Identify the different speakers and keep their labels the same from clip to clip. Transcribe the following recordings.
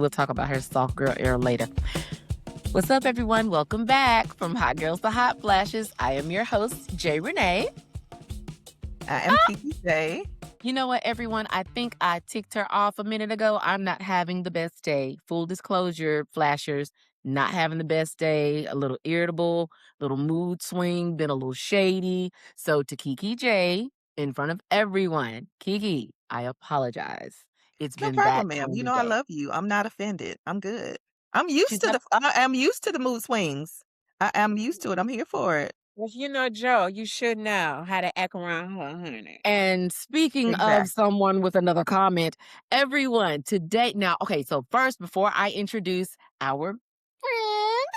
Speaker 1: we'll talk about her soft girl era later. What's up, everyone? Welcome back from Hot Girls to Hot Flashes. I am your host, Jay Renee.
Speaker 2: I am Kiki J.
Speaker 1: You know what, everyone? I think I ticked her off a minute ago. I'm not having the best day. Full disclosure, flashers, not having the best day. A little irritable, little mood swing, been a little shady. So to Kiki J, in front of everyone, Kiki, I apologize. It's
Speaker 2: No
Speaker 1: been that
Speaker 2: problem, ma'am.
Speaker 1: kind
Speaker 2: You
Speaker 1: of
Speaker 2: know I
Speaker 1: day.
Speaker 2: love you. I'm not offended. I'm good. I'm
Speaker 1: She's
Speaker 2: used to
Speaker 1: not.
Speaker 2: I am used to the mood swings. I am used to it. I'm here for it.
Speaker 3: Well, you know, Joe, you should know how to act around her, honey.
Speaker 1: And speaking of
Speaker 2: Exactly.
Speaker 1: someone with another comment, everyone today. Now, okay, so first, before I introduce our friend,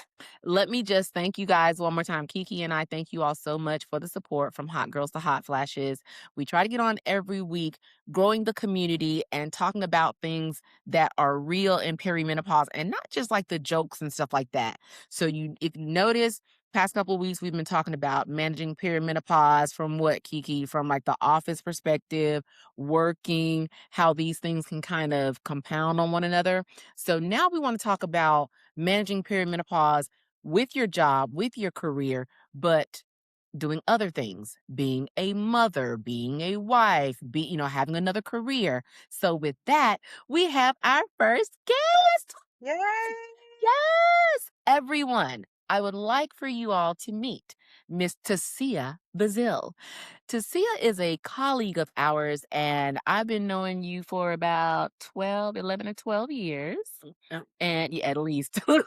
Speaker 1: let me just thank you guys one more time. Kiki and I thank you all so much for the support from Hot Girls to Hot Flashes. We try to get on every week, growing the community and talking about things that are real in perimenopause and not just like the jokes and stuff like that. So if you notice, past couple of weeks we've been talking about managing perimenopause from what, Kiki? From like the office perspective, working, how these things can kind of compound on one another. So now we want to talk about managing perimenopause with your job, with your career, but doing other things, being a mother, being a wife, having another career. So with that, we have our first guest.
Speaker 2: Yay.
Speaker 1: Yes, everyone. I would like for you all to meet Miss Tacia Bazil. Tacia is a colleague of ours, and I've been knowing you for about 11 or 12 years. And yeah, at least.
Speaker 3: I'm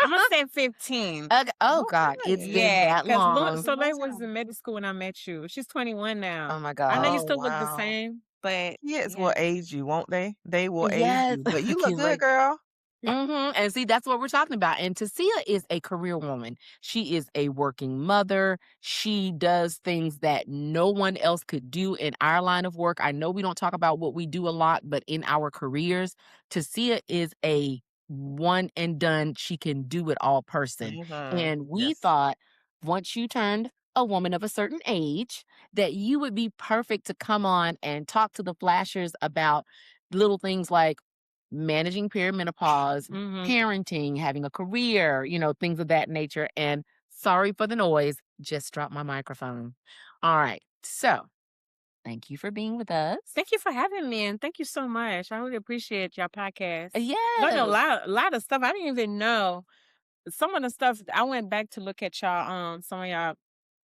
Speaker 3: gonna say 15.
Speaker 1: Okay. Oh, God,
Speaker 2: Okay.
Speaker 1: it's been
Speaker 3: Yeah,
Speaker 1: that
Speaker 3: because
Speaker 1: long.
Speaker 3: Soleil was in middle school when I met you. She's 21
Speaker 1: Oh,
Speaker 3: now.
Speaker 1: my
Speaker 3: I know you
Speaker 1: God.
Speaker 2: Oh,
Speaker 3: still look the
Speaker 2: wow.
Speaker 3: same, but
Speaker 2: Kids will
Speaker 3: yeah.
Speaker 2: age you, won't they? They will age
Speaker 1: Yes.
Speaker 2: you. But you look
Speaker 1: You're
Speaker 2: good,
Speaker 1: right.
Speaker 2: girl.
Speaker 1: And see, that's what we're talking about. And Tacia is a career woman. She is a working mother. She does things that no one else could do in our line of work. I know we don't talk about what we do a lot, but in our careers, Tacia is a one and done, she can do it all person. And we
Speaker 2: Yes.
Speaker 1: thought once you turned a woman of a certain age, that you would be perfect to come on and talk to the flashers about little things like managing perimenopause, parenting, having a career, things of that nature. And sorry for the noise, just dropped my microphone. All right. So thank you for being with us.
Speaker 3: Thank you for having me, and thank you so much. I really appreciate your podcast. Learned a
Speaker 1: Yes.
Speaker 3: lot of stuff. I didn't even know some of the stuff. I went back to look at y'all some of y'all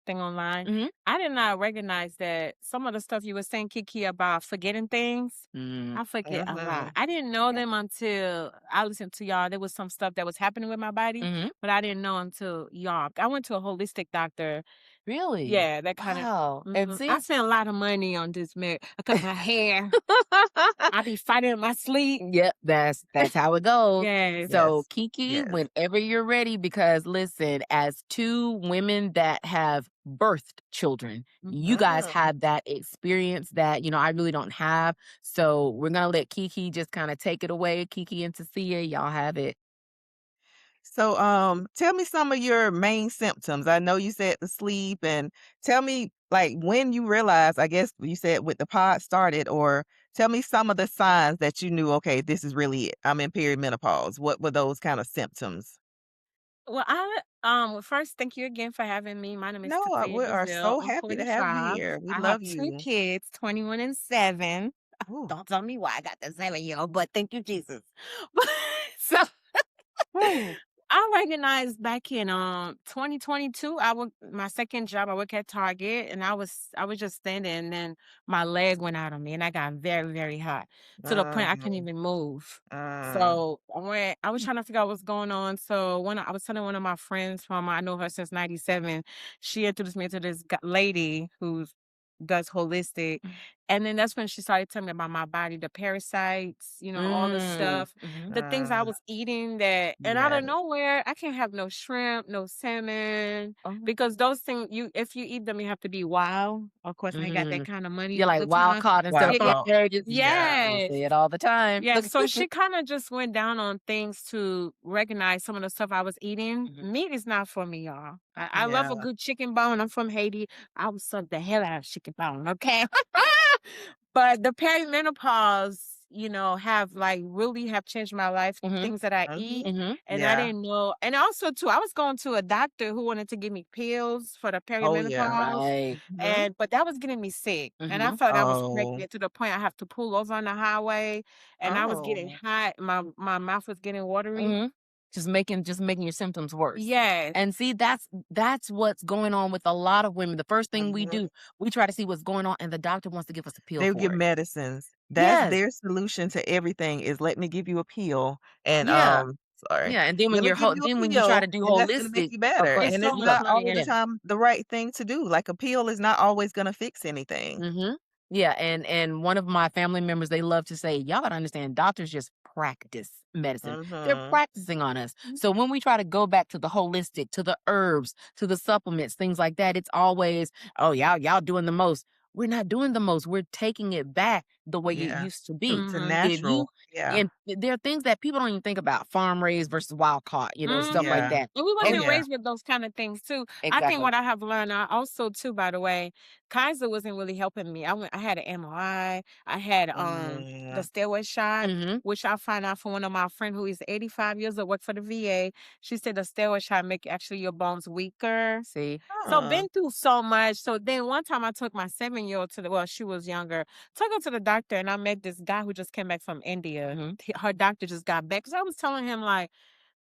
Speaker 3: thing online.
Speaker 1: Mhm.
Speaker 3: I did not recognize that some of the stuff you were saying, Kiki, about forgetting things.
Speaker 1: Mm.
Speaker 3: I forget a lot.
Speaker 2: Mhm.
Speaker 3: I didn't know them until I listened to y'all. There was some stuff that was happening with my body,
Speaker 1: Mhm.
Speaker 3: but I didn't know until y'all. I went to a holistic doctor.
Speaker 1: Really?
Speaker 3: Yeah, that kind of.
Speaker 1: Wow. And
Speaker 3: I
Speaker 1: see,
Speaker 3: spent a lot of money on this. I cut my hair. I be fighting in my sleep.
Speaker 1: yep, that's how it goes.
Speaker 3: Yes.
Speaker 1: So
Speaker 2: Yes.
Speaker 1: Kiki,
Speaker 2: Yes.
Speaker 1: whenever you're ready, because listen, as two women that have birthed children, you guys
Speaker 2: Mhm.
Speaker 1: have that experience that, I really don't have. So we're gonna let Kiki just kind of take it away. Kiki and Tacia, y'all have it.
Speaker 2: So, tell me some of your main symptoms. I know you said the sleep, and tell me like when you realized, I guess you said with the pod started, or tell me some of the signs that you knew, okay, this is really it. I'm in perimenopause. What were those kind of symptoms?
Speaker 3: Well, first, thank you again for having me. My name is
Speaker 2: No,
Speaker 3: Tacia
Speaker 2: we are
Speaker 3: Brazil.
Speaker 2: so
Speaker 3: I'm
Speaker 2: happy to have you
Speaker 3: 45.
Speaker 2: here. We
Speaker 3: I have
Speaker 2: love
Speaker 3: two
Speaker 2: you.
Speaker 3: kids, 21 and 7.
Speaker 2: Ooh.
Speaker 3: Don't tell me why I got the 7-year-old, but thank you, Jesus. so
Speaker 2: Ooh.
Speaker 3: I recognized back in 2022, I worked my second job. I work at Target, and I was just standing, and then my leg went out on me, and I got very, very hot to the point I couldn't
Speaker 2: Mm,
Speaker 3: even move.
Speaker 2: mm.
Speaker 3: So I was trying to figure out what's going on. So I was telling one of my friends I know her since '97. She introduced me to this lady who does holistic. And then that's when she started telling me about my body, the parasites, all the stuff,
Speaker 1: Mhm.
Speaker 3: the things I was eating and out of
Speaker 2: Yes.
Speaker 3: nowhere, I can't have no shrimp, no salmon,
Speaker 1: Oh.
Speaker 3: because those things, if you eat them, you have to be wild. Of course, I ain't got that
Speaker 1: Mhm.
Speaker 3: kind of money
Speaker 1: You're
Speaker 3: all
Speaker 1: like
Speaker 3: the
Speaker 1: wild
Speaker 3: time.
Speaker 1: caught instead of
Speaker 2: Wild
Speaker 3: Yeah,
Speaker 2: caught.
Speaker 1: farm ages.
Speaker 2: Yeah.
Speaker 1: I
Speaker 3: yes.
Speaker 1: say it all the time.
Speaker 3: Yeah, so she kind of just went down on things to recognize some of the stuff I was eating. Meat is not for me, y'all. I love a
Speaker 2: Yeah.
Speaker 3: good chicken bone. I'm from Haiti. I would suck the hell out of chicken bone, okay? But the perimenopause, have like really have changed my life,
Speaker 1: Mhm.
Speaker 3: things that I
Speaker 2: Mhm.
Speaker 3: eat.
Speaker 1: Mhm.
Speaker 3: And I
Speaker 2: Yeah.
Speaker 3: didn't know. And also too, I was going to a doctor who wanted to give me pills for the
Speaker 2: Oh, yeah.
Speaker 3: perimenopause.
Speaker 1: Right.
Speaker 2: Mhm.
Speaker 3: But that was getting me sick. And I
Speaker 1: Mhm.
Speaker 3: felt like I was
Speaker 2: Oh.
Speaker 3: pregnant to the point I have to pull over on the highway, and I was getting
Speaker 2: Oh.
Speaker 3: hot. My mouth was getting watery.
Speaker 1: Mhm. Just making your symptoms worse.
Speaker 3: Yes.
Speaker 1: And see, that's what's going on with a lot of women. The first thing we
Speaker 2: Mhm.
Speaker 1: do, we try to see what's going on, and the doctor wants to give us a pill
Speaker 2: They'll give
Speaker 1: for it.
Speaker 2: medicines. That's
Speaker 1: Yes.
Speaker 2: their solution to everything is, "Let me give you a pill, and,
Speaker 1: Yeah.
Speaker 2: sorry.
Speaker 1: Yeah, and then
Speaker 2: Let
Speaker 1: when
Speaker 2: me
Speaker 1: you're
Speaker 2: give you
Speaker 1: then
Speaker 2: a
Speaker 1: when you try
Speaker 2: pill,
Speaker 1: to do
Speaker 2: and that's gonna make
Speaker 1: holistic
Speaker 2: you better,"
Speaker 3: It's
Speaker 2: and
Speaker 1: okay,
Speaker 2: it's
Speaker 3: so
Speaker 1: look,
Speaker 3: much
Speaker 2: not all
Speaker 3: money
Speaker 2: of
Speaker 3: in
Speaker 2: the
Speaker 3: it.
Speaker 2: time the right thing to do. Like, a pill is not always gonna fix anything.
Speaker 1: mhm. Yeah, and one of my family members, they love to say, "Y'all gotta understand, doctors just practice medicine. They're
Speaker 2: Mhm.
Speaker 1: practicing on us."
Speaker 3: Mhm.
Speaker 1: So when we try to go back to the holistic, to the herbs, to the supplements, things like that, it's always, "Oh, y'all doing the most." We're not doing the most. We're taking it back the way it
Speaker 2: Yeah.
Speaker 1: used to
Speaker 2: To
Speaker 1: be.
Speaker 3: Mhm.
Speaker 1: If you
Speaker 2: natural. Yeah.
Speaker 1: and there are things that people don't even think about, farm raised versus wild caught, stuff like
Speaker 3: Mhm.
Speaker 2: Yeah.
Speaker 1: that.
Speaker 3: And we
Speaker 2: Oh,
Speaker 1: And
Speaker 3: wasn't
Speaker 2: yeah.
Speaker 3: raised with those kind of things too. I think
Speaker 1: exactly.
Speaker 3: what I have learned, I also too, by the way, Kaiser wasn't really helping me. I had an MRI. I had the
Speaker 2: Mm.
Speaker 3: steroid shot,
Speaker 1: Mhm.
Speaker 3: which I found out from one of my friend who is 85 years old, work for the VA. She said the steroid shot make actually your bones weaker.
Speaker 1: See?
Speaker 3: So
Speaker 2: Huh.
Speaker 3: been through so much. So then one time I took my 7-year-old to the she was younger, took her to the doctor, and I met this guy who just came back from India.
Speaker 1: Mhm.
Speaker 3: Her doctor just got back. So I was telling him like,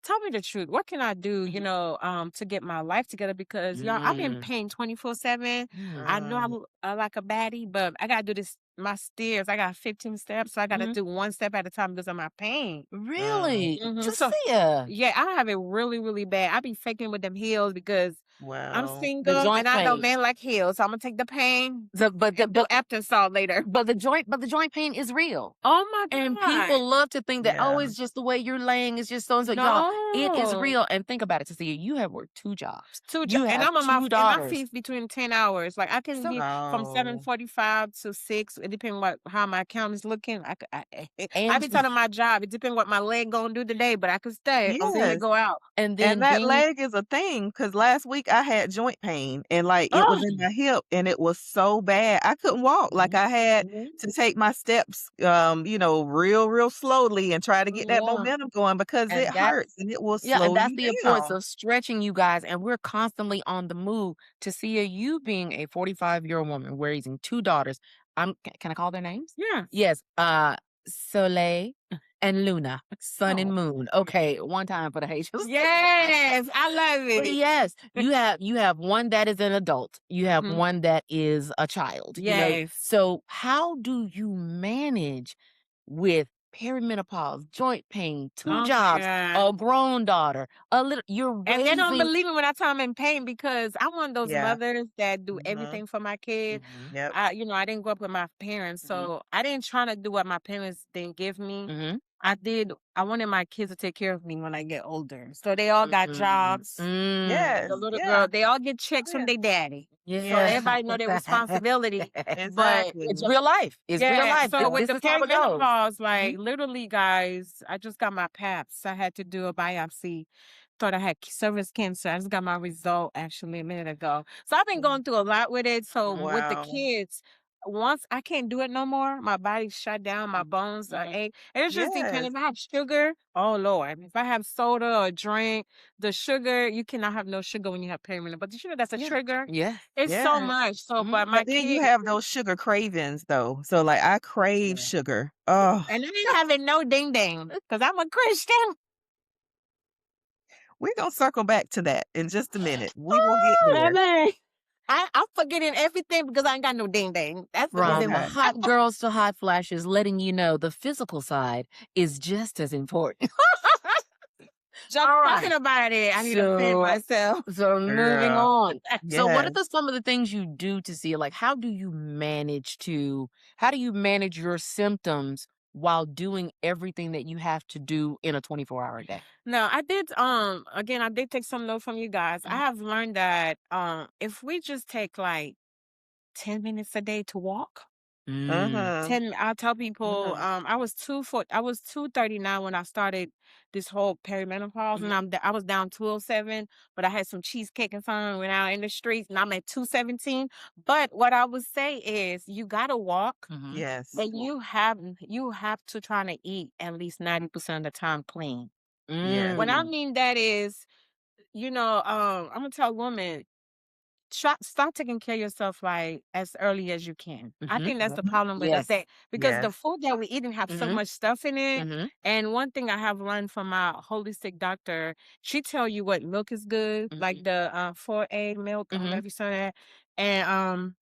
Speaker 3: tell me the truth. What can I do,
Speaker 1: Mhm.
Speaker 3: to get my life together? Because y'all, I've been
Speaker 1: Mm.
Speaker 3: paying 24/7.
Speaker 1: Mm.
Speaker 3: I know
Speaker 2: Mm.
Speaker 3: I'm like a baddie, but I gotta do this. My stairs, I got 15 steps, so I gotta
Speaker 1: Mhm.
Speaker 3: do one step at a time because of my pain.
Speaker 2: Mm.
Speaker 1: Really?
Speaker 3: So
Speaker 1: Tacia?
Speaker 3: yeah, I have it really, really bad. I be faking with them heels because I'm
Speaker 2: Wow.
Speaker 1: The
Speaker 3: single and
Speaker 1: joint
Speaker 3: I know
Speaker 1: pain.
Speaker 3: men like heels. So I'm gonna take the pain
Speaker 1: The but the
Speaker 3: and do
Speaker 1: but
Speaker 3: Epsom salt later.
Speaker 1: but the joint pain is real.
Speaker 3: Oh my
Speaker 1: And
Speaker 3: God.
Speaker 1: people love to think that,
Speaker 2: Yeah.
Speaker 1: "Oh, it's just the way you're laying, it's just so and so." Y'all, it is
Speaker 3: No.
Speaker 1: real, and think about it, Tacia, you have worked 2 jobs.
Speaker 3: Two
Speaker 1: You
Speaker 3: and
Speaker 1: have
Speaker 3: I'm on
Speaker 1: 2
Speaker 3: my
Speaker 1: daughters.
Speaker 3: feeds between 10 hours. Like I can
Speaker 1: So
Speaker 3: be from
Speaker 2: Oh.
Speaker 3: 7:45 to 6. It depends how my account is looking. I
Speaker 1: and
Speaker 3: be telling my job, it depends what my leg gonna do today, but I can stay until it
Speaker 2: Yes.
Speaker 3: go out.
Speaker 1: and
Speaker 2: And
Speaker 1: then
Speaker 2: that
Speaker 1: then you
Speaker 2: leg is a thing, cause last week I had joint pain and, like, it was
Speaker 3: Oh,
Speaker 2: in my hip and it was so bad. I couldn't walk, like,
Speaker 1: Mhm.
Speaker 2: I had
Speaker 1: Mhm.
Speaker 2: to take my steps, real, real slowly and try to get that
Speaker 1: Yeah,
Speaker 2: momentum going because it
Speaker 1: and that's
Speaker 2: hurts and it will
Speaker 1: yeah, and
Speaker 2: slow
Speaker 1: that's
Speaker 2: you
Speaker 1: the importance
Speaker 2: down.
Speaker 1: of stretching, you guys, and we're constantly on the move. To see you being a 45-year-old woman raising 2 daughters, can I call their names?
Speaker 3: yeah.
Speaker 1: Yes, Soleil and Luna, sun and
Speaker 3: Oh.
Speaker 1: moon. Okay, one time for the Haitians.
Speaker 3: Yes, I love
Speaker 1: But
Speaker 3: it.
Speaker 1: yes, you have one that is an adult, you have
Speaker 3: Mhm.
Speaker 1: one that is a child,
Speaker 3: Yes.
Speaker 1: so how do you manage with perimenopause, joint pain, 2
Speaker 3: Oh my
Speaker 1: jobs,
Speaker 3: God.
Speaker 1: a grown daughter, a little you're
Speaker 3: And they don't
Speaker 1: raising
Speaker 3: believe me when I tell them in pain because I'm one of those
Speaker 2: Yeah.
Speaker 3: mothers that do
Speaker 2: Mhm.
Speaker 3: everything for my kid.
Speaker 1: Mhm,
Speaker 2: Yep.
Speaker 3: I didn't grow up with my parents,
Speaker 1: mhm,
Speaker 3: so I didn't try to do what my parents didn't give me.
Speaker 1: mhm,
Speaker 3: I wanted my kids to take care of me when I get older. So they all got
Speaker 1: mm,
Speaker 3: jobs.
Speaker 2: Yes.
Speaker 3: The
Speaker 1: mm,
Speaker 3: little
Speaker 2: Yeah.
Speaker 3: girl, they all get checks
Speaker 2: Oh,
Speaker 3: from
Speaker 2: yeah.
Speaker 3: their daddy. So
Speaker 1: yeah.
Speaker 2: Yes.
Speaker 3: everybody know their responsibility. But
Speaker 1: It's
Speaker 2: Exactly.
Speaker 1: real life, it's real
Speaker 3: yeah,
Speaker 1: life,
Speaker 3: so with
Speaker 1: this
Speaker 3: the
Speaker 1: is how it goes.
Speaker 3: perimenopause,
Speaker 1: Mhm,
Speaker 3: like literally, guys, I just got my PAPs. I had to do a biopsy. Thought I had cervix cancer. I just got my result actually a minute ago. So I've been
Speaker 2: Mm.
Speaker 3: going through a lot with it. So
Speaker 1: mhm,
Speaker 3: with the
Speaker 2: Wow.
Speaker 3: kids, once I can't do it no more, my body's shut down, my
Speaker 1: mhm,
Speaker 3: bones are
Speaker 1: mhm.
Speaker 3: ache. And it's just
Speaker 2: Yes.
Speaker 3: depending. If I have sugar, oh Lord. If I have soda or drink, the sugar, you cannot have no sugar when you have perimenopause. But did you know that's a
Speaker 1: Yeah,
Speaker 3: trigger?
Speaker 1: yeah,
Speaker 3: It's so
Speaker 2: Yes.
Speaker 3: much. So,
Speaker 1: mhm.
Speaker 3: but
Speaker 2: But
Speaker 3: my
Speaker 2: then you
Speaker 3: kid,
Speaker 2: have those sugar cravings, though. So, like, I crave sugar. Oh,
Speaker 3: and I ain't having no ding ding because I'm a Christian.
Speaker 2: we're gonna circle back to that in just a minute. We will get there.
Speaker 3: Baby. I'm forgetting everything because I ain't got no ding ding. That's the
Speaker 1: From
Speaker 3: reason
Speaker 2: Okay.
Speaker 3: why.
Speaker 1: hot girls to hot flashes, letting you know the physical side is just as important.
Speaker 3: Just
Speaker 1: All
Speaker 3: talking
Speaker 1: right.
Speaker 3: about it, I need to fit
Speaker 1: So
Speaker 3: myself.
Speaker 1: so moving
Speaker 2: Girl.
Speaker 1: on. So what are
Speaker 2: Yes.
Speaker 1: some of the things you do to see like how do you manage your symptoms while doing everything that you have to do in a 24-hour day?
Speaker 3: No, I did again I did take some notes from you guys. I
Speaker 1: Mhm.
Speaker 3: have learned that if we just take like 10 minutes a day to walk,
Speaker 1: Mm.
Speaker 2: Mhm.
Speaker 3: 10 I tell people,
Speaker 2: Mhm.
Speaker 3: I was 239 when I started this whole perimenopause, and
Speaker 1: Mhm.
Speaker 3: I was down 207, but I had some cheesecake and something, went out in the streets, and I'm at 217. But what I would say is you gotta walk,
Speaker 1: Mhm.
Speaker 2: Yes.
Speaker 3: and you have to try to eat at least 90% of the time clean.
Speaker 2: Yes.
Speaker 3: What I
Speaker 1: Mm.
Speaker 3: mean that is, I'm gonna tell women, start taking care of yourself like as early as you can. I
Speaker 1: Mhm.
Speaker 3: think that's the
Speaker 2: Mhm.
Speaker 3: problem with us,
Speaker 1: Yes.
Speaker 3: that because
Speaker 2: Yes.
Speaker 3: the food that we eating have so
Speaker 1: Mhm.
Speaker 3: much stuff in it.
Speaker 1: Mhm.
Speaker 3: And one thing I have learned from my holistic doctor, she tell you what milk is good, like
Speaker 1: Mhm.
Speaker 3: the 4A milk. I don't know
Speaker 1: Mhm.
Speaker 3: if you saw that. And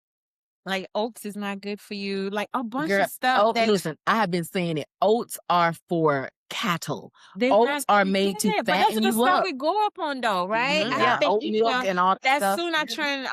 Speaker 3: like oats is not good for you. Like a bunch
Speaker 1: Girl,
Speaker 3: of stuff
Speaker 1: oh,
Speaker 3: that
Speaker 1: listen, I have been saying it. Oats are for cattle.
Speaker 3: they're
Speaker 1: Oats
Speaker 3: not,
Speaker 1: are made to
Speaker 3: yeah, but that's
Speaker 1: fatten
Speaker 3: the
Speaker 1: you
Speaker 3: stuff
Speaker 1: up.
Speaker 3: we grew up on though, right?
Speaker 1: Mhm.
Speaker 3: I have
Speaker 1: Yeah,
Speaker 2: Yeah.
Speaker 3: been
Speaker 1: oat
Speaker 3: eating
Speaker 1: milk
Speaker 3: them.
Speaker 1: and all that
Speaker 3: As
Speaker 1: stuff.
Speaker 3: soon I turned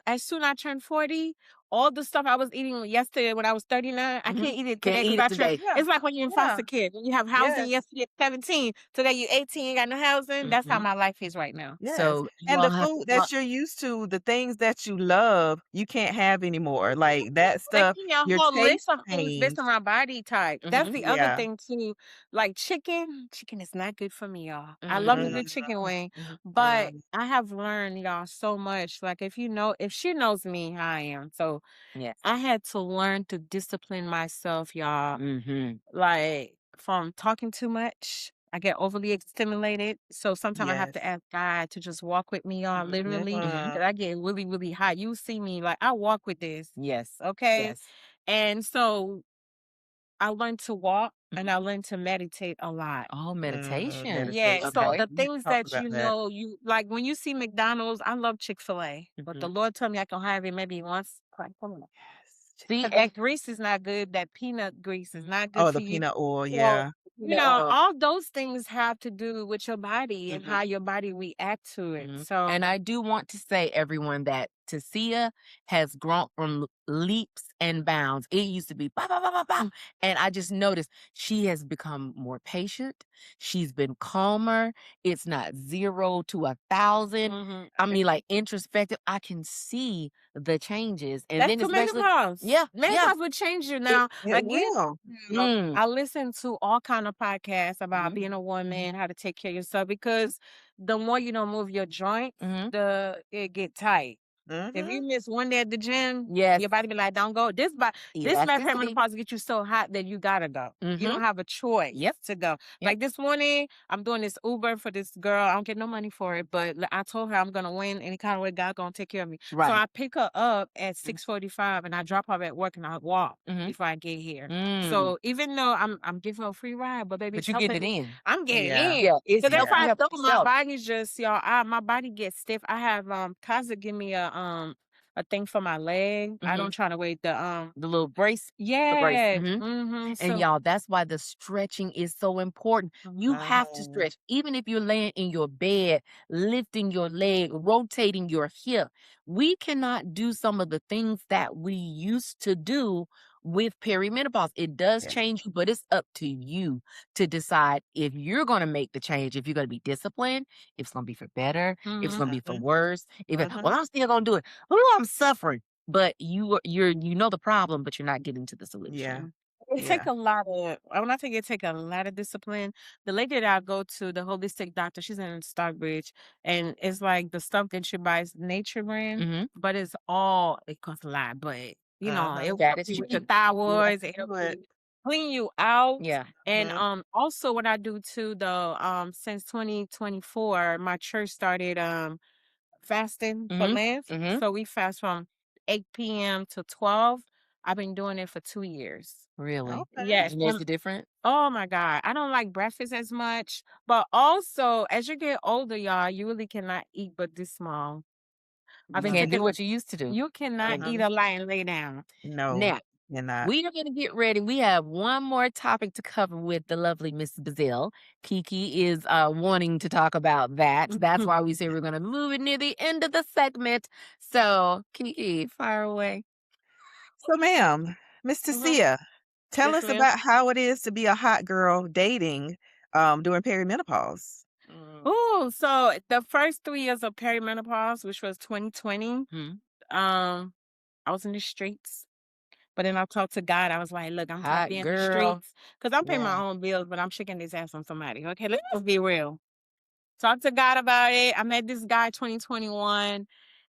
Speaker 3: as soon I turned 40, all the stuff I was eating yesterday when I was 39, I
Speaker 1: Mhm.
Speaker 3: can't eat it
Speaker 1: Can't
Speaker 3: today because
Speaker 1: eat it
Speaker 3: I turned.
Speaker 1: today.
Speaker 2: Yeah.
Speaker 3: It's like when you're in
Speaker 2: Yeah.
Speaker 3: foster care, when you have housing
Speaker 2: Yes.
Speaker 3: yesterday at 17, today you 18, you got no housing. That's how
Speaker 1: Mhm.
Speaker 3: my life is right now.
Speaker 2: Yes.
Speaker 1: So you
Speaker 2: And
Speaker 1: all
Speaker 2: the
Speaker 1: have to
Speaker 2: food
Speaker 1: wa
Speaker 2: that you're used to, the things that you love, you can't have anymore. Like that stuff,
Speaker 3: Making a
Speaker 2: your
Speaker 3: whole
Speaker 2: taste
Speaker 3: list of things based on
Speaker 2: changed.
Speaker 3: my body type. That's
Speaker 1: Mhm.
Speaker 3: the other
Speaker 2: Yeah.
Speaker 3: thing too. Like chicken, chicken is not good for me, y'all. I love a
Speaker 1: Mhm.
Speaker 3: good chicken
Speaker 2: Mhm.
Speaker 3: wing,
Speaker 1: Mhm.
Speaker 3: but I have learned, y'all, so much. Like if she knows me how I am, so
Speaker 1: Yes.
Speaker 3: I had to learn to discipline myself, y'all.
Speaker 1: Mhm.
Speaker 3: Like from talking too much. I get overly stimulated. So sometimes I have to
Speaker 2: Yes.
Speaker 3: ask God to just walk with me, y'all,
Speaker 1: Mhm.
Speaker 3: literally.
Speaker 1: Mhm.
Speaker 2: Mhm.
Speaker 3: Cause I get really, really hot. You see me, like I walk with this.
Speaker 1: Yes.
Speaker 3: Okay.
Speaker 1: Yes.
Speaker 3: And so I learned to walk and
Speaker 1: Mhm.
Speaker 3: I learned to meditate a lot.
Speaker 1: Oh,
Speaker 2: Mhm.
Speaker 1: meditation.
Speaker 3: Yeah, so
Speaker 2: Meditation.
Speaker 1: Okay.
Speaker 3: the
Speaker 2: We
Speaker 3: things
Speaker 2: talk
Speaker 3: that
Speaker 2: about that.
Speaker 3: you like when you see McDonald's, I love Chick-fil-A, but the
Speaker 1: Mhm.
Speaker 3: Lord told me I can have it maybe once. Come on.
Speaker 2: Yes.
Speaker 1: See,
Speaker 3: 'Cause that grease is not good. That peanut grease is
Speaker 1: mhm.
Speaker 3: not good
Speaker 2: Oh,
Speaker 3: for
Speaker 2: the
Speaker 3: you.
Speaker 2: peanut oil,
Speaker 3: So,
Speaker 2: yeah.
Speaker 1: Peanut oil.
Speaker 3: all those things have to do with your body and
Speaker 1: Mhm.
Speaker 3: how your body react to it.
Speaker 1: Mhm.
Speaker 3: So,
Speaker 1: And I do want to say, everyone, that Tacia has grown from leaps and bounds. It used to be bah, bah, bah, bah, bah,
Speaker 3: mm,
Speaker 1: and I just noticed she has become more patient. She's been calmer. It's not 0 to 1,000.
Speaker 3: mhm.
Speaker 1: I mean, like introspective. I can see the changes, and
Speaker 3: That's
Speaker 1: then
Speaker 3: the
Speaker 1: especially,
Speaker 3: menopause.
Speaker 1: yeah, yeah.
Speaker 3: Menopause will change you.
Speaker 1: It,
Speaker 3: Now,
Speaker 2: It
Speaker 3: again,
Speaker 2: will.
Speaker 1: mm,
Speaker 3: I listen to all kind of podcasts about
Speaker 1: mhm,
Speaker 3: being a woman, how to take care of yourself, because the more you don't move your joints,
Speaker 1: mhm.
Speaker 3: the it get tight. If you
Speaker 2: Mhm.
Speaker 3: miss one day at the gym,
Speaker 1: Yes,
Speaker 3: your body be like, "Don't go." This
Speaker 1: elasticity.
Speaker 3: perimenopause get you so hot that you gotta go. You
Speaker 1: Mm-hmm.
Speaker 3: don't have a choice
Speaker 1: Yep.
Speaker 3: to go.
Speaker 1: Yep.
Speaker 3: Like this morning, I'm doing this Uber for this girl. I don't get no money for it, but I told her I'm gonna win any kind of way. God gonna take care of me. So
Speaker 1: Right.
Speaker 3: I pick her up at 6:45, and I drop her at work, and I walk
Speaker 1: Mm-hmm.
Speaker 3: before I get here.
Speaker 1: Mm.
Speaker 3: So even though I'm giving her a free ride, but baby,
Speaker 1: But
Speaker 3: it's
Speaker 1: you get
Speaker 3: helping
Speaker 1: it
Speaker 3: me.
Speaker 1: in.
Speaker 3: I'm getting
Speaker 2: Yeah.
Speaker 3: in.
Speaker 1: Yeah, it's
Speaker 3: So that's
Speaker 1: helping
Speaker 3: why
Speaker 2: Yeah.
Speaker 3: I
Speaker 1: help
Speaker 3: thought my
Speaker 1: yourself.
Speaker 3: body's just y'all. My body gets stiff. I have Kaza give me a thing for my leg. I
Speaker 1: Mhm.
Speaker 3: don't try to wait
Speaker 1: The little brace. The brace.
Speaker 3: yeah.
Speaker 1: Mhm. And
Speaker 3: So
Speaker 1: y'all, that's why the stretching is so important. You have to
Speaker 2: Mhm.
Speaker 1: stretch. Even if you're laying in your bed, lifting your leg, rotating your hip. We cannot do some of the things that we used to do with perimenopause. It does
Speaker 2: Yeah.
Speaker 1: change you, but it's up to you to decide if you're going to make the change, if you're going to be disciplined, if it's going to be for better, if it's
Speaker 3: mhm.
Speaker 1: going to be for
Speaker 2: Mhm.
Speaker 1: worse. If it,
Speaker 2: Mhm.
Speaker 1: well, I'm still going to do it. Oh, I'm suffering. But you know the problem, but you're not getting to the
Speaker 2: Yeah.
Speaker 1: solution.
Speaker 3: It take
Speaker 2: Yeah.
Speaker 3: a lot of when I think it take a lot of discipline. The lady that I go to, the holistic doctor, she's in Stockbridge, and it's like the stuff that she buys nature brand,
Speaker 1: Mhm.
Speaker 3: but it costs a lot, but it
Speaker 2: Uh-huh.
Speaker 3: will
Speaker 1: That
Speaker 3: help
Speaker 1: is
Speaker 3: you with your
Speaker 1: cheap.
Speaker 2: Yes,
Speaker 3: thyroids, it
Speaker 2: it
Speaker 3: help
Speaker 2: would.
Speaker 3: you clean you out.
Speaker 1: Yeah.
Speaker 3: And
Speaker 2: Mhm.
Speaker 3: also what I do too though, since 2024, my church started fasting for
Speaker 1: Mhm.
Speaker 3: Lent.
Speaker 1: Mhm.
Speaker 3: So we fast from 8 p.m. to 12. I've been doing it for 2 years.
Speaker 1: Really.
Speaker 2: Okay.
Speaker 3: Yes.
Speaker 1: And there's a difference.
Speaker 3: Oh my God. I don't like breakfast as much. But also, as you get older, y'all, you really cannot eat but this small. I've
Speaker 1: You
Speaker 3: been
Speaker 2: No.
Speaker 1: can't do
Speaker 3: taking,
Speaker 1: what you used to do.
Speaker 3: you cannot
Speaker 1: And
Speaker 2: Uh-huh.
Speaker 3: eat a lot and lay down.
Speaker 2: No.
Speaker 1: now
Speaker 2: You're not.
Speaker 1: we are going to get ready. We have one more topic to cover with the lovely Miss Bazille. Kiki is wanting to talk about that. That's why we say we're going to move it near the end of the segment. So, Kiki, fire away.
Speaker 2: So, ma'am, Miss
Speaker 3: Mhm.
Speaker 2: Tacia, tell
Speaker 3: Yes,
Speaker 2: us
Speaker 3: ma'am.
Speaker 2: about how it is to be a hot girl dating during perimenopause.
Speaker 1: Mm.
Speaker 3: Oh, so the first 3 years of perimenopause, which was 2020,
Speaker 1: Mhm.
Speaker 3: um, I was in the streets. But then I talked to God. I was like, look, I'm tired of
Speaker 1: Hot
Speaker 3: being in the
Speaker 1: girl.
Speaker 3: streets because I'm paying my
Speaker 2: Yeah.
Speaker 3: own bills, but I'm shaking this ass on somebody. Okay, let's just be real. Talk to God about it. I met this guy 2021,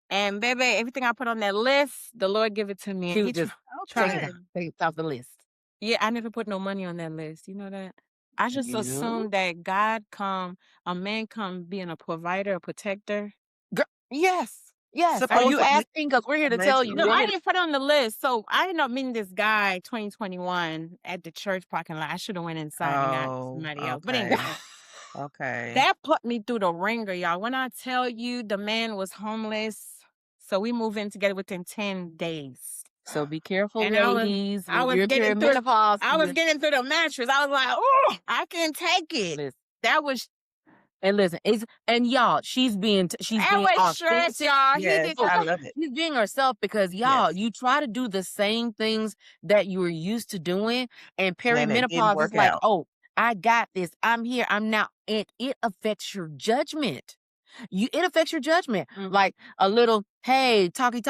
Speaker 3: and baby, everything I put on that list, the Lord give it to me.
Speaker 1: She
Speaker 3: And
Speaker 1: was
Speaker 3: he
Speaker 1: just
Speaker 3: tried.
Speaker 1: take it off the list.
Speaker 3: Yeah, I never put no money on that list. You know that? I just
Speaker 1: You?
Speaker 3: assumed that God a man come being a provider, a protector.
Speaker 1: Girl, yes. Yes. Are you
Speaker 2: Supposedly,
Speaker 1: asking? Because we're here to tell you.
Speaker 3: No,
Speaker 1: We're
Speaker 2: allegedly.
Speaker 3: I
Speaker 1: here to,
Speaker 3: didn't put it on the list. So I ended up meeting this guy 2021 at the church parking lot. I should have went inside and got
Speaker 2: Oh,
Speaker 3: somebody else. But
Speaker 2: okay.
Speaker 3: anyway,
Speaker 2: Okay.
Speaker 3: that put me through the ringer, y'all. When I tell you the man was homeless, so we moved in together within 10 days.
Speaker 1: so be careful,
Speaker 3: And
Speaker 1: ladies.
Speaker 3: I
Speaker 1: When
Speaker 3: was
Speaker 1: you're
Speaker 3: getting through
Speaker 1: perimenopause.
Speaker 3: I was getting through the mattress. I was like, oh, I can't take it.
Speaker 1: Listen,
Speaker 3: That was
Speaker 1: and listen, y'all, she's being
Speaker 3: stress,
Speaker 1: authentic.
Speaker 3: y'all. He
Speaker 2: Yes,
Speaker 3: did
Speaker 1: Oh,
Speaker 2: I love it.
Speaker 1: she's being herself because y'all,
Speaker 2: Yes.
Speaker 1: you try to do the same things that you were used to doing, and
Speaker 2: And it didn't
Speaker 1: perimenopause is
Speaker 2: work
Speaker 1: like,
Speaker 2: out.
Speaker 1: oh, I got this. I'm here. I'm now, and it affects your judgment. It affects your judgment. Like a little, hey, talkie.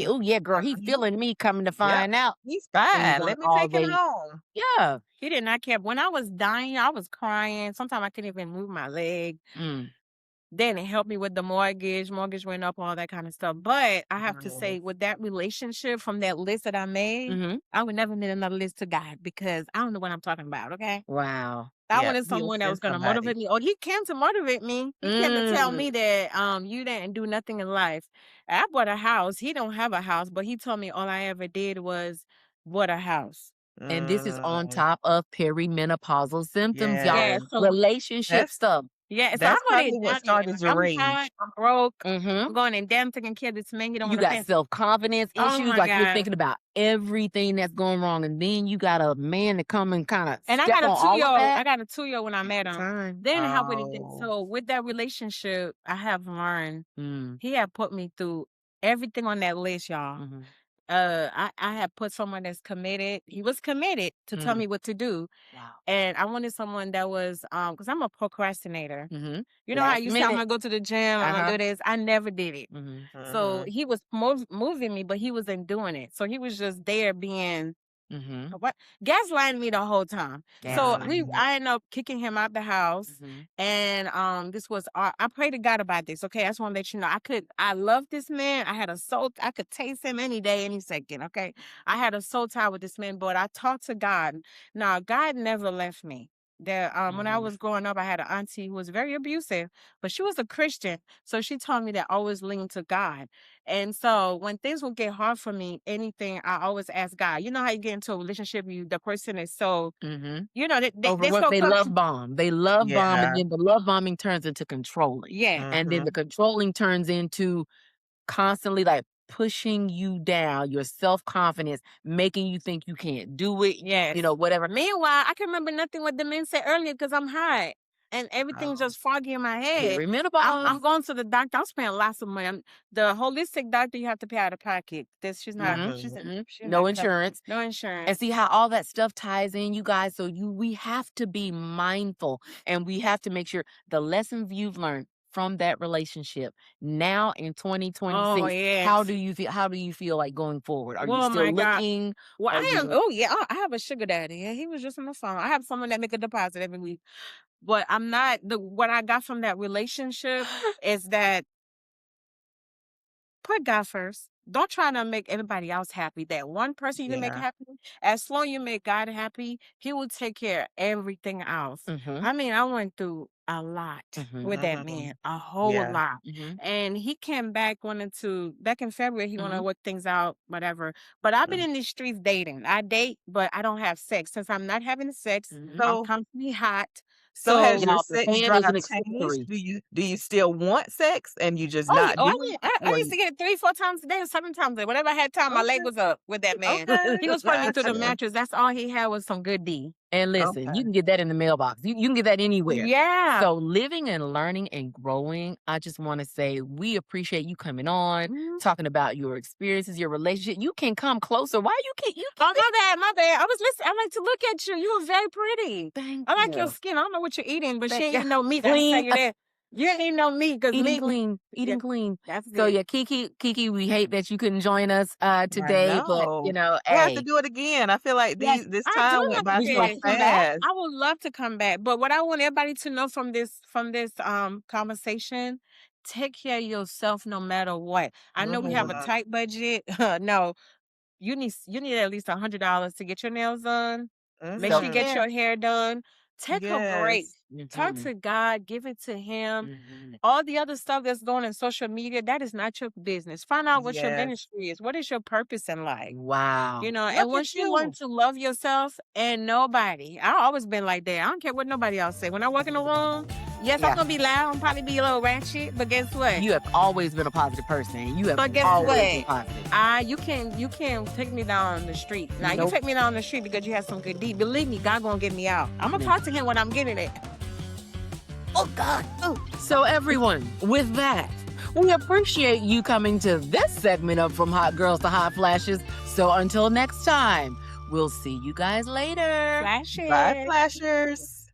Speaker 1: Oh yeah, girl, he
Speaker 2: Mhm.
Speaker 1: feeling me. Coming to
Speaker 2: Yep.
Speaker 1: find out,
Speaker 2: He's
Speaker 1: things
Speaker 2: fine. Let
Speaker 1: aren't
Speaker 2: me take him
Speaker 1: always.
Speaker 2: home.
Speaker 1: Yeah.
Speaker 3: He did not care. When I was dying, I was crying. Sometimes I couldn't even move my leg. Then it helped me with the mortgage. Mortgage went up, all that kind of stuff. But I have to say,
Speaker 2: Yes.
Speaker 3: with that relationship from that list that I made, I would never need another list to God because I don't know what I'm talking about. Okay.
Speaker 1: Wow.
Speaker 3: I
Speaker 2: Yep.
Speaker 3: wanted
Speaker 2: He'll
Speaker 3: someone that
Speaker 2: send
Speaker 3: was going to
Speaker 2: somebody.
Speaker 3: motivate me. Or he came to motivate me. He came to tell me that you didn't do nothing in life. I bought a house. He don't have a house, but he told me all I ever did was bought a house.
Speaker 1: And this is on
Speaker 2: Mm,
Speaker 1: top of perimenopausal symptoms, y'all.
Speaker 3: Yeah.
Speaker 2: yes.
Speaker 3: So
Speaker 1: Relationship
Speaker 2: That's
Speaker 1: stuff.
Speaker 3: yeah, so I'm
Speaker 2: that's
Speaker 3: going
Speaker 2: probably
Speaker 3: to
Speaker 2: what
Speaker 3: down here.
Speaker 2: started your
Speaker 3: I'm tired.
Speaker 2: rage.
Speaker 3: I'm broke.
Speaker 1: Mm-hmm.
Speaker 3: I'm going in damn taking care of this man. You don't
Speaker 1: You
Speaker 3: want to
Speaker 1: got
Speaker 3: pay.
Speaker 1: self-confidence
Speaker 3: Oh
Speaker 1: issues,
Speaker 3: my
Speaker 1: like you're
Speaker 3: God.
Speaker 1: thinking about everything that's going wrong, and then you got a man to come and kind of
Speaker 3: And I
Speaker 1: step
Speaker 3: got a
Speaker 1: on all of
Speaker 3: 2-year-old. I
Speaker 1: that.
Speaker 3: got a 2-year when I met him.
Speaker 1: Time.
Speaker 3: Then how would he did?
Speaker 2: Oh.
Speaker 3: So with that relationship, I have learned
Speaker 1: Mm.
Speaker 3: he had put me through everything on that list, y'all.
Speaker 1: Mm-hmm.
Speaker 3: I had put someone that's committed. He was committed to tell me what to do.
Speaker 1: Wow.
Speaker 3: And I wanted someone that was because I'm a procrastinator.
Speaker 1: Mm-hmm.
Speaker 3: You know how
Speaker 1: Last
Speaker 3: you say I'm
Speaker 1: minute.
Speaker 3: gonna go to the gym, I'm gonna do this. I never did it.
Speaker 1: Mm-hmm.
Speaker 3: So he was moving me, but he wasn't doing it. So he was just there being
Speaker 1: Mm-hmm.
Speaker 3: what gaslighting me the whole time. So
Speaker 1: Gaslighting.
Speaker 3: I ended up kicking him out the house. And this was I prayed to God about this. Okay, I just want to let you know I love this man. I had a soul. I could taste him any day, any second. Okay, I had a soul tie with this man, but I talked to God. Now God never left me. There, when I was growing up, I had an auntie who was very abusive, but she was a Christian, so she taught me that I always lean to God. And so when things would get hard for me, anything, I always ask God. You know how you get into a relationship, the person is so, you know,
Speaker 1: Over
Speaker 3: they
Speaker 1: what
Speaker 3: so
Speaker 1: they
Speaker 3: close.
Speaker 1: love bomb. They love bomb, and
Speaker 2: Yeah.
Speaker 1: then the love bombing turns into controlling.
Speaker 3: Yeah.
Speaker 1: And then the controlling turns into constantly like pushing you down, your self-confidence, making you think you can't do it,
Speaker 3: Yes.
Speaker 1: whatever.
Speaker 3: Meanwhile, I can remember nothing what the men said earlier because I'm high and everything's
Speaker 2: Oh.
Speaker 3: just foggy in my head.
Speaker 1: Perimenopause.
Speaker 3: I'm going to the doctor. I'm spending lots of money. The holistic doctor, you have to pay out of pocket. She's not. She's
Speaker 1: No
Speaker 3: not
Speaker 1: insurance.
Speaker 3: no insurance.
Speaker 1: And see how all that stuff ties in, you guys. So we have to be mindful, and we have to make sure the lessons you've learned from that relationship now in 2026.
Speaker 3: Oh yes.
Speaker 1: How do you feel? How do you feel like going forward? Are you
Speaker 3: Oh
Speaker 1: still
Speaker 3: my God.
Speaker 1: looking?
Speaker 3: Well,
Speaker 1: Are
Speaker 3: I am.
Speaker 1: you?
Speaker 3: Oh yeah, I have a sugar daddy. Yeah, he was just on the phone. I have someone that make a deposit every week, but I'm not. What I got from that relationship is that put God first. Don't try to make everybody else happy. That one person you can make
Speaker 2: Yeah.
Speaker 3: happy, as long you make God happy, He will take care of everything else.
Speaker 1: Mm-hmm.
Speaker 3: I mean, I went through a lot with that man, a whole
Speaker 2: Yeah.
Speaker 3: lot. And he came back, back in February, he wanted to work things out, whatever. But I've been in these streets dating. I date, but I don't have sex. Since I'm not having sex, I'm
Speaker 2: So
Speaker 3: constantly hot.
Speaker 2: so has your
Speaker 1: Y'all, the
Speaker 2: sex
Speaker 1: fan is
Speaker 2: drive
Speaker 1: an
Speaker 2: changed?
Speaker 1: accessory.
Speaker 2: Do you still want sex and you just
Speaker 3: Oh, yeah.
Speaker 2: not
Speaker 3: Oh,
Speaker 2: doing it?
Speaker 3: I
Speaker 2: Or
Speaker 3: used to get it 3-4 times a day, 7 times a day. Whenever I had time, my leg
Speaker 2: okay.
Speaker 3: was up with that man.
Speaker 2: Okay.
Speaker 3: He was putting me through the
Speaker 2: Gotcha.
Speaker 3: mattress. That's all he had was some good D.
Speaker 1: And listen,
Speaker 2: Okay.
Speaker 1: you can get that in the mailbox. You can get that anywhere.
Speaker 3: Yeah.
Speaker 1: So living and learning and growing, I just want to say we appreciate you coming on, talking about your experiences, your relationship. You can come closer. Why you can't?
Speaker 3: Oh, my bad. I was listening. I like to look at you. You are very pretty.
Speaker 1: Thank
Speaker 3: I like your
Speaker 1: you.
Speaker 3: skin. I don't know what you're eating, but she
Speaker 1: Thank
Speaker 3: ain't
Speaker 1: you.
Speaker 3: eating no meat. I can tell
Speaker 1: Clean.
Speaker 3: you that. You ain't even know me because
Speaker 1: Eating
Speaker 3: me.
Speaker 1: clean,
Speaker 3: Yeah,
Speaker 1: eating clean.
Speaker 3: that's
Speaker 1: So
Speaker 3: good.
Speaker 1: yeah, Kiki, we hate that you couldn't join us
Speaker 2: I
Speaker 1: today, but
Speaker 2: know. We'll have to
Speaker 1: hey,
Speaker 2: do it again. I feel like
Speaker 1: yes,
Speaker 2: this
Speaker 3: I do
Speaker 2: time went
Speaker 3: love
Speaker 2: by
Speaker 1: would you like
Speaker 2: so
Speaker 1: to
Speaker 3: this.
Speaker 1: come back?
Speaker 2: fast.
Speaker 3: I would love to come back. But what I want everybody to know from this conversation, take care of yourself no matter what. I know we have a
Speaker 2: Mhm.
Speaker 3: tight budget. No, you need at least $100 to get your nails done. Make sure you get
Speaker 2: Mhm.
Speaker 3: your hair done. Take a break.
Speaker 2: Yes.
Speaker 3: Turn
Speaker 1: Mhm,
Speaker 3: to God, give it to Him.
Speaker 1: mhm.
Speaker 3: All the other stuff that's going in social media, that is not your business. Find out what your
Speaker 2: Yes.
Speaker 3: ministry is. What is your purpose in life?
Speaker 1: Wow.
Speaker 3: And
Speaker 2: Look
Speaker 3: once
Speaker 2: at
Speaker 3: you learn
Speaker 2: you.
Speaker 3: to love yourself and nobody, I always been like that. I don't care what nobody else say. When I walk in the room, yes, I'm
Speaker 1: Yeah.
Speaker 3: gonna be loud, I'm probably be a little ratchet, but guess what?
Speaker 1: You have always been a positive person. You have
Speaker 3: But guess
Speaker 1: always been
Speaker 3: what?
Speaker 1: positive.
Speaker 3: You can't take me down the street. Now you
Speaker 1: Nope.
Speaker 3: take me down the street because you have some good deed. Believe me, God gonna get me out. I'm gonna
Speaker 1: Yeah.
Speaker 3: talk to Him when I'm getting it. Oh God. Oh.
Speaker 1: So everyone, with that, we appreciate you coming to this segment of From Hot Girls to Hot Flashes. So until next time, we'll see you guys later.
Speaker 3: Flash
Speaker 2: Bye,
Speaker 3: it.
Speaker 2: flashers.